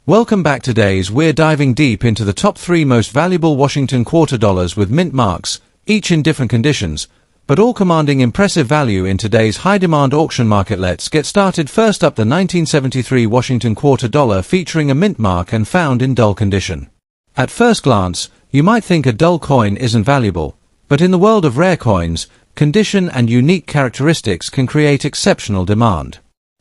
Welcome back. Today's we're diving deep into the top 3 most valuable Washington quarter dollars with mint marks, each in different conditions, but all commanding impressive value in today's high-demand auction market. Let's get started. First up, the 1973 Washington quarter dollar featuring a mint mark and found in dull condition. At first glance, you might think a dull coin isn't valuable, but in the world of rare coins, condition and unique characteristics can create exceptional demand.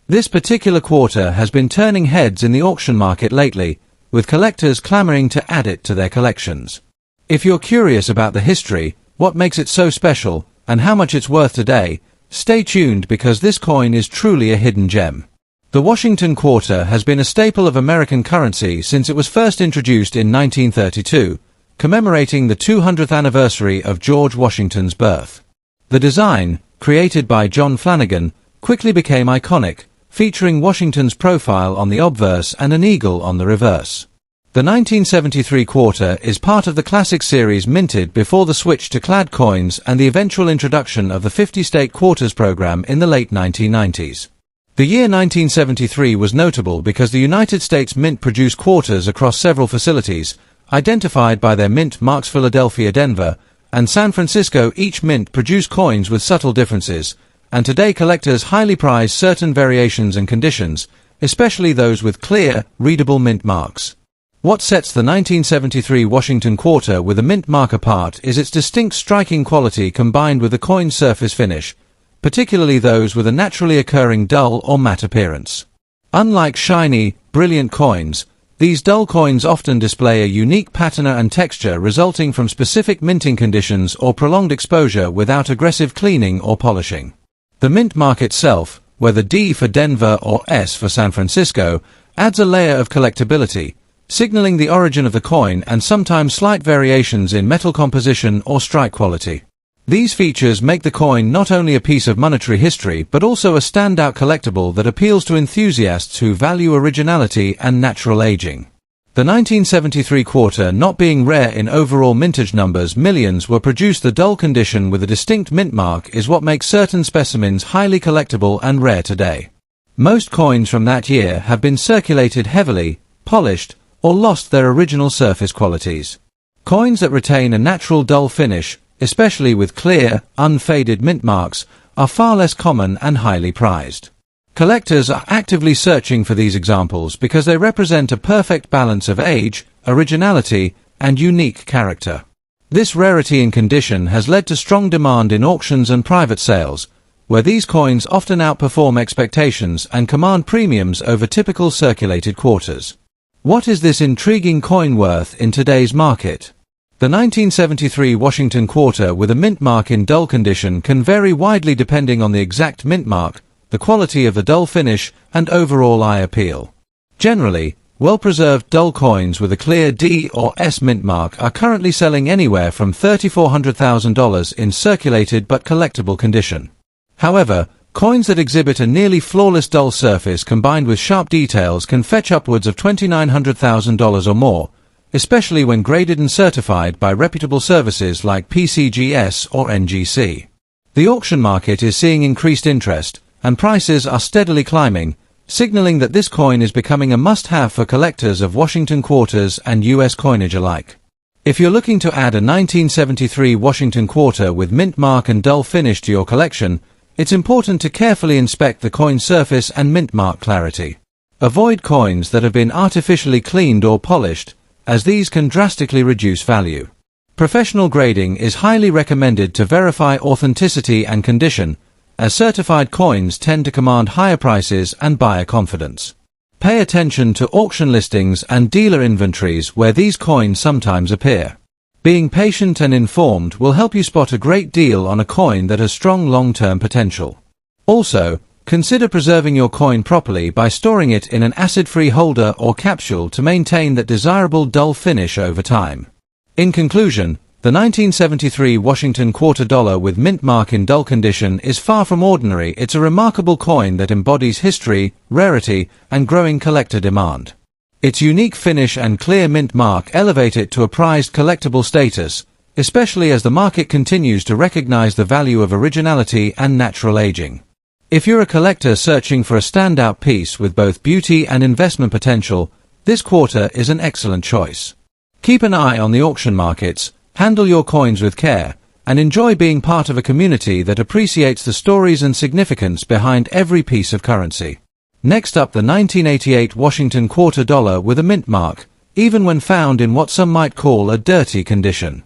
This particular quarter has been turning heads in the auction market lately, with collectors clamoring to add it to their collections. If you're curious about the history, what makes it so special, and how much it's worth today, stay tuned because this coin is truly a hidden gem. The Washington quarter has been a staple of American currency since it was first introduced in 1932, commemorating the 200th anniversary of George Washington's birth. The design, created by John Flanagan, quickly became iconic, featuring Washington's profile on the obverse and an eagle on the reverse. The 1973 quarter is part of the classic series minted before the switch to clad coins and the eventual introduction of the 50-state quarters program in the late 1990s. The year 1973 was notable because the United States Mint produced quarters across several facilities, identified by their mint marks. Philadelphia, Denver, and San Francisco each mint produced coins with subtle differences, and today collectors highly prize certain variations and conditions, especially those with clear, readable mint marks. What sets the 1973 Washington quarter with a mint mark apart is its distinct striking quality combined with the coin's surface finish, particularly those with a naturally occurring dull or matte appearance. Unlike shiny, brilliant coins, these dull coins often display a unique patina and texture resulting from specific minting conditions or prolonged exposure without aggressive cleaning or polishing. The mint mark itself, whether D for Denver or S for San Francisco, adds a layer of collectability, signaling the origin of the coin and sometimes slight variations in metal composition or strike quality. These features make the coin not only a piece of monetary history but also a standout collectible that appeals to enthusiasts who value originality and natural aging. The 1973 quarter not being rare in overall mintage numbers, millions were produced. The dull condition with a distinct mint mark is what makes certain specimens highly collectible and rare today. Most coins from that year have been circulated heavily, polished, or lost their original surface qualities. Coins that retain a natural dull finish, especially with clear, unfaded mint marks, are far less common and highly prized. Collectors are actively searching for these examples because they represent a perfect balance of age, originality, and unique character. This rarity in condition has led to strong demand in auctions and private sales, where these coins often outperform expectations and command premiums over typical circulated quarters. What is this intriguing coin worth in today's market? The 1973 Washington quarter with a mint mark in dull condition can vary widely depending on the exact mint mark, the quality of the dull finish, and overall eye appeal. Generally, well-preserved dull coins with a clear D or S mint mark are currently selling anywhere from $3,400,000 in circulated but collectible condition. However, coins that exhibit a nearly flawless dull surface combined with sharp details can fetch upwards of $2,900,000 or more, especially when graded and certified by reputable services like PCGS or NGC. The auction market is seeing increased interest, and prices are steadily climbing, signaling that this coin is becoming a must-have for collectors of Washington quarters and U.S. coinage alike. If you're looking to add a 1973 Washington quarter with mint mark and dull finish to your collection, it's important to carefully inspect the coin's surface and mint mark clarity. Avoid coins that have been artificially cleaned or polished, as these can drastically reduce value. Professional grading is highly recommended to verify authenticity and condition, as certified coins tend to command higher prices and buyer confidence. Pay attention to auction listings and dealer inventories where these coins sometimes appear. Being patient and informed will help you spot a great deal on a coin that has strong long-term potential. Also, consider preserving your coin properly by storing it in an acid-free holder or capsule to maintain that desirable dull finish over time. In conclusion, the 1973 Washington quarter dollar with mint mark in dull condition is far from ordinary. It's a remarkable coin that embodies history, rarity, and growing collector demand. Its unique finish and clear mint mark elevate it to a prized collectible status, especially as the market continues to recognize the value of originality and natural aging. If you're a collector searching for a standout piece with both beauty and investment potential, This quarter is an excellent choice. Keep an eye on the auction markets, handle your coins with care, and enjoy being part of a community that appreciates the stories and significance behind every piece of currency. Next up, the 1988 Washington quarter dollar with a mint mark, even when found in what some might call a dirty condition.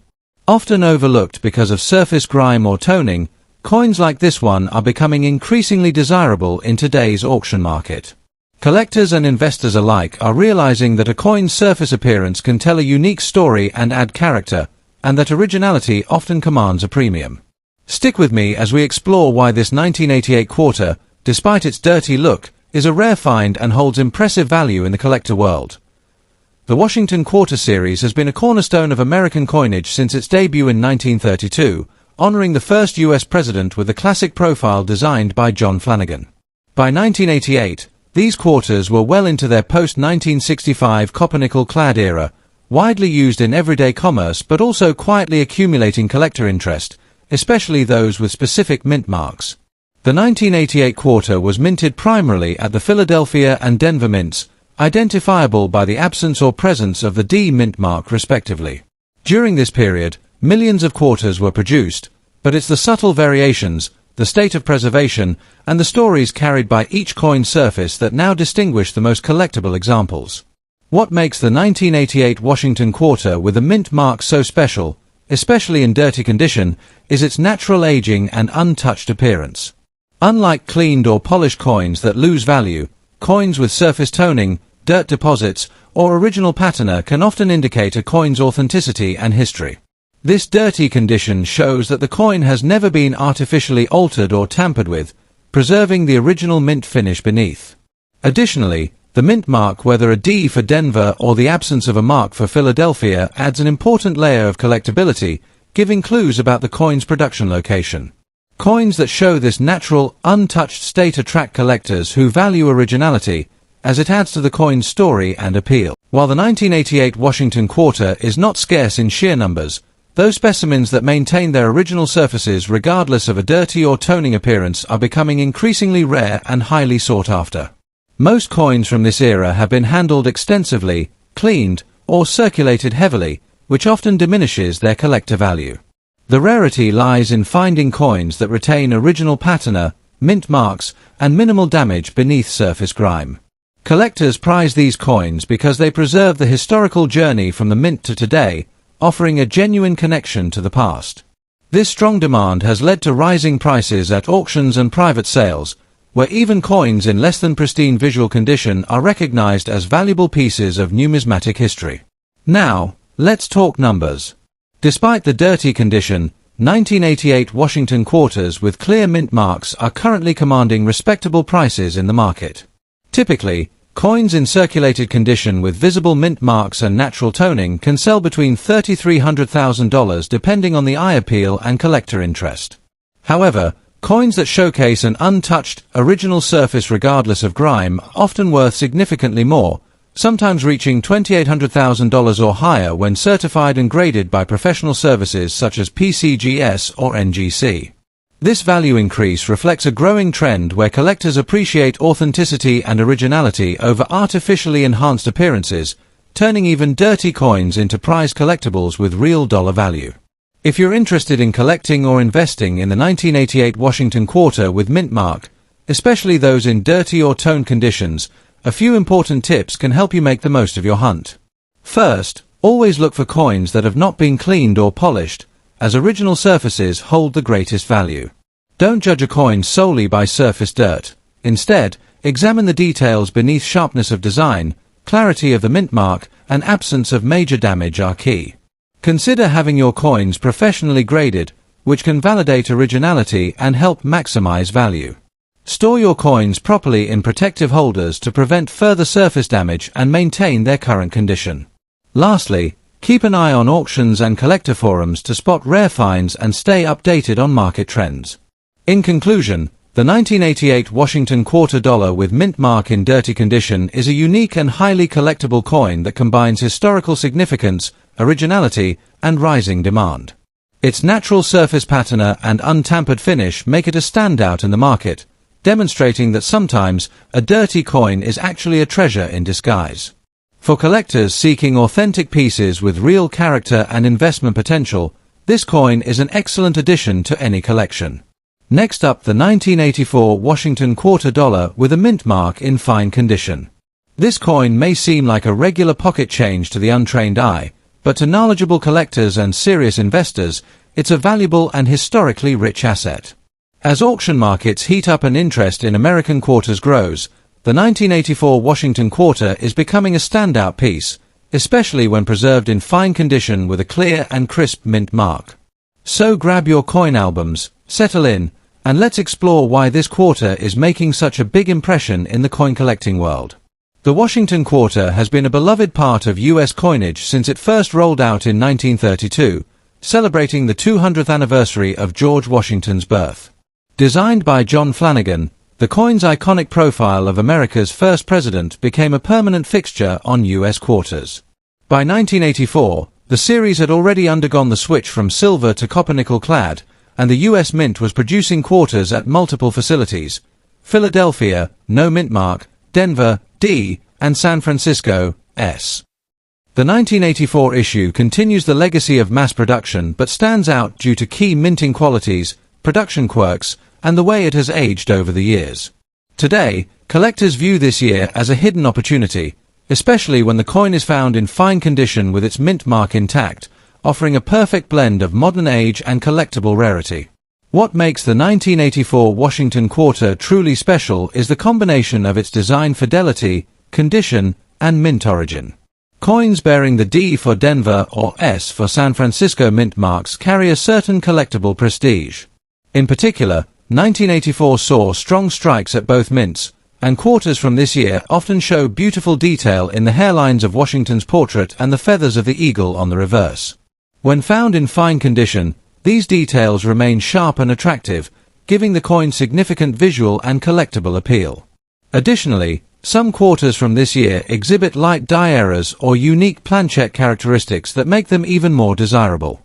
Often overlooked because of surface grime or toning, coins like this one are becoming increasingly desirable in today's auction market. Collectors and investors alike are realizing that a coin's surface appearance can tell a unique story and add character, and that originality often commands a premium. Stick with me as we explore why this 1988 quarter, despite its dirty look, is a rare find and holds impressive value in the collector world. The Washington Quarter series has been a cornerstone of American coinage since its debut in 1932, honoring the first U.S. president with a classic profile designed by John Flanagan. By 1988, these quarters were well into their post-1965 copper-nickel-clad era, widely used in everyday commerce but also quietly accumulating collector interest, especially those with specific mint marks. The 1988 quarter was minted primarily at the Philadelphia and Denver mints, identifiable by the absence or presence of the D mint mark respectively. During this period, millions of quarters were produced, but it's the subtle variations, the state of preservation, and the stories carried by each coin's surface that now distinguish the most collectible examples. What makes the 1988 Washington quarter with a mint mark so special, especially in dirty condition, is its natural aging and untouched appearance. Unlike cleaned or polished coins that lose value, coins with surface toning, dirt deposits, or original patina can often indicate a coin's authenticity and history. This dirty condition shows that the coin has never been artificially altered or tampered with, preserving the original mint finish beneath. Additionally, the mint mark, whether a D for Denver or the absence of a mark for Philadelphia, adds an important layer of collectability, giving clues about the coin's production location. Coins that show this natural, untouched state attract collectors who value originality, as it adds to the coin's story and appeal. While the 1988 Washington quarter is not scarce in sheer numbers, those specimens that maintain their original surfaces regardless of a dirty or toning appearance are becoming increasingly rare and highly sought after. Most coins from this era have been handled extensively, cleaned, or circulated heavily, which often diminishes their collector value. The rarity lies in finding coins that retain original patina, mint marks, and minimal damage beneath surface grime. Collectors prize these coins because they preserve the historical journey from the mint to today, offering a genuine connection to the past. This strong demand has led to rising prices at auctions and private sales, where even coins in less than pristine visual condition are recognized as valuable pieces of numismatic history. Now, let's talk numbers. Despite the dirty condition, 1988 Washington quarters with clear mint marks are currently commanding respectable prices in the market. Typically, coins in circulated condition with visible mint marks and natural toning can sell between $300,000 depending on the eye appeal and collector interest. However, coins that showcase an untouched, original surface regardless of grime are often worth significantly more, sometimes reaching $2,800,000 or higher when certified and graded by professional services such as PCGS or NGC. This value increase reflects a growing trend where collectors appreciate authenticity and originality over artificially enhanced appearances, turning even dirty coins into prized collectibles with real dollar value. If you're interested in collecting or investing in the 1988 Washington quarter with mint mark, especially those in dirty or toned conditions, a few important tips can help you make the most of your hunt. First, always look for coins that have not been cleaned or polished, as original surfaces hold the greatest value. Don't judge a coin solely by surface dirt. Instead, examine the details beneath. Sharpness of design, clarity of the mint mark, and absence of major damage are key. Consider having your coins professionally graded, which can validate originality and help maximize value. Store your coins properly in protective holders to prevent further surface damage and maintain their current condition. Lastly, keep an eye on auctions and collector forums to spot rare finds and stay updated on market trends. In conclusion, the 1988 Washington quarter dollar with mint mark in dirty condition is a unique and highly collectible coin that combines historical significance, originality, and rising demand. Its natural surface patina and untampered finish make it a standout in the market, demonstrating that sometimes a dirty coin is actually a treasure in disguise. For collectors seeking authentic pieces with real character and investment potential, this coin is an excellent addition to any collection. Next up, the 1984 Washington quarter dollar with a mint mark in fine condition. This coin may seem like a regular pocket change to the untrained eye, but to knowledgeable collectors and serious investors, it's a valuable and historically rich asset. As auction markets heat up and interest in American quarters grows, the 1984 Washington quarter is becoming a standout piece, especially when preserved in fine condition with a clear and crisp mint mark. So grab your coin albums, settle in, and let's explore why this quarter is making such a big impression in the coin collecting world. The Washington quarter has been a beloved part of U.S. coinage since it first rolled out in 1932, celebrating the 200th anniversary of George Washington's birth. Designed by John Flanagan, the coin's iconic profile of America's first president became a permanent fixture on U.S. quarters. By 1984, the series had already undergone the switch from silver to copper-nickel clad, and the U.S. Mint was producing quarters at multiple facilities: Philadelphia, no mint mark; Denver, D, and San Francisco, S. The 1984 issue continues the legacy of mass production but stands out due to key minting qualities, production quirks, and the way it has aged over the years. Today, collectors view this year as a hidden opportunity, especially when the coin is found in fine condition with its mint mark intact, offering a perfect blend of modern age and collectible rarity. What makes the 1984 Washington quarter truly special is the combination of its design fidelity, condition, and mint origin. Coins bearing the D for Denver or S for San Francisco mint marks carry a certain collectible prestige. In particular, 1984 saw strong strikes at both mints, and quarters from this year often show beautiful detail in the hairlines of Washington's portrait and the feathers of the eagle on the reverse. When found in fine condition, these details remain sharp and attractive, giving the coin significant visual and collectible appeal. Additionally, some quarters from this year exhibit light die errors or unique planchet characteristics that make them even more desirable.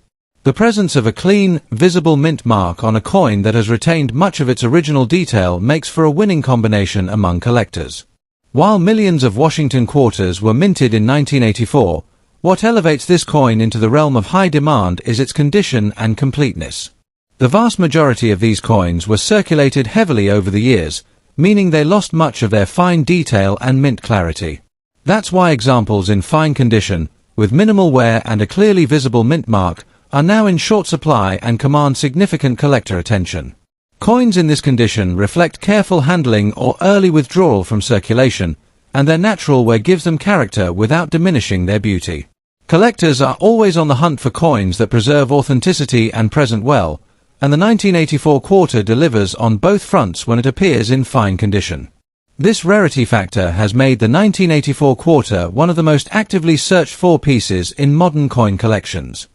The presence of a clean, visible mint mark on a coin that has retained much of its original detail makes for a winning combination among collectors. While millions of Washington quarters were minted in 1984, what elevates this coin into the realm of high demand is its condition and completeness. The vast majority of these coins were circulated heavily over the years, meaning they lost much of their fine detail and mint clarity. That's why examples in fine condition, with minimal wear and a clearly visible mint mark, are now in short supply and command significant collector attention. Coins in this condition reflect careful handling or early withdrawal from circulation, and their natural wear gives them character without diminishing their beauty. Collectors are always on the hunt for coins that preserve authenticity and present well, and the 1984 quarter delivers on both fronts when it appears in fine condition. This rarity factor has made the 1984 quarter one of the most actively searched for pieces in modern coin collections.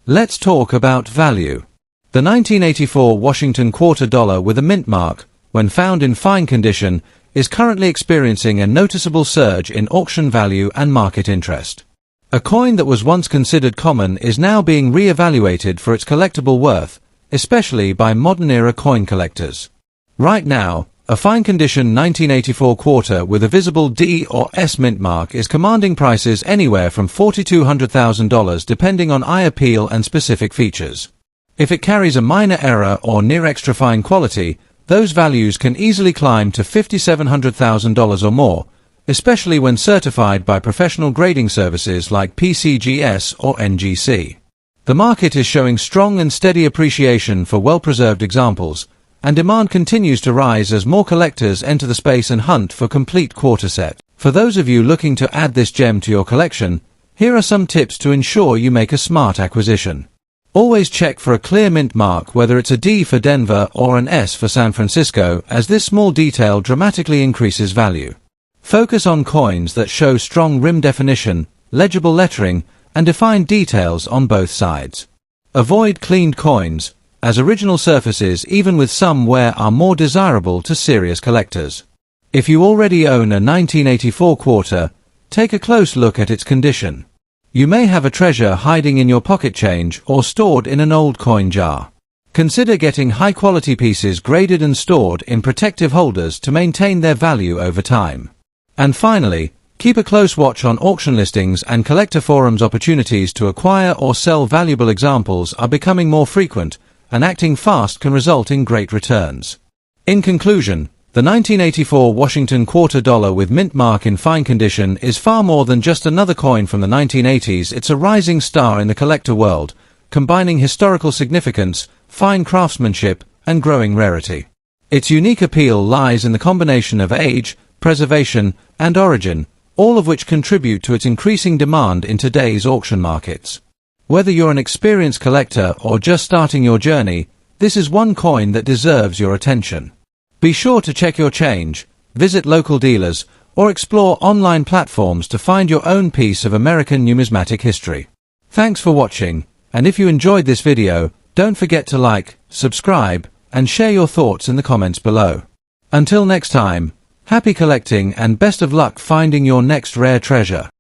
Let's talk about value. The 1984 Washington quarter dollar with a mint mark, when found in fine condition, is currently experiencing a noticeable surge in auction value and market interest. A coin that was once considered common is now being re-evaluated for its collectible worth, especially by modern-era coin collectors. Right now, a fine-condition 1984 quarter with a visible D or S mint mark is commanding prices anywhere from $4,200,000 depending on eye appeal and specific features. If it carries a minor error or near extra-fine quality, those values can easily climb to $5,700,000 or more, especially when certified by professional grading services like PCGS or NGC. The market is showing strong and steady appreciation for well-preserved examples, and demand continues to rise as more collectors enter the space and hunt for complete quarter set. For those of you looking to add this gem to your collection, here are some tips to ensure you make a smart acquisition. Always check for a clear mint mark, whether it's a D for Denver or an S for San Francisco, as this small detail dramatically increases value. Focus on coins that show strong rim definition, legible lettering, and defined details on both sides. Avoid cleaned coins, as original surfaces even with some wear are more desirable to serious collectors. If you already own a 1984 quarter, take a close look at its condition. You may have a treasure hiding in your pocket change or stored in an old coin jar. Consider getting high-quality pieces graded and stored in protective holders to maintain their value over time. And finally, Keep a close watch on auction listings and collector forums. Opportunities to acquire or sell valuable examples are becoming more frequent, and acting fast can result in great returns. In conclusion, the 1984 Washington quarter dollar with mint mark in fine condition is far more than just another coin from the 1980s. It's a rising star in the collector world, combining historical significance, fine craftsmanship, and growing rarity. Its unique appeal lies in the combination of age, preservation, and origin, all of which contribute to its increasing demand in today's auction markets. Whether you're an experienced collector or just starting your journey, this is one coin that deserves your attention. Be sure to check your change, visit local dealers, or explore online platforms to find your own piece of American numismatic history. Thanks for watching, and if you enjoyed this video, don't forget to like, subscribe, and share your thoughts in the comments below. Until next time, happy collecting and best of luck finding your next rare treasure.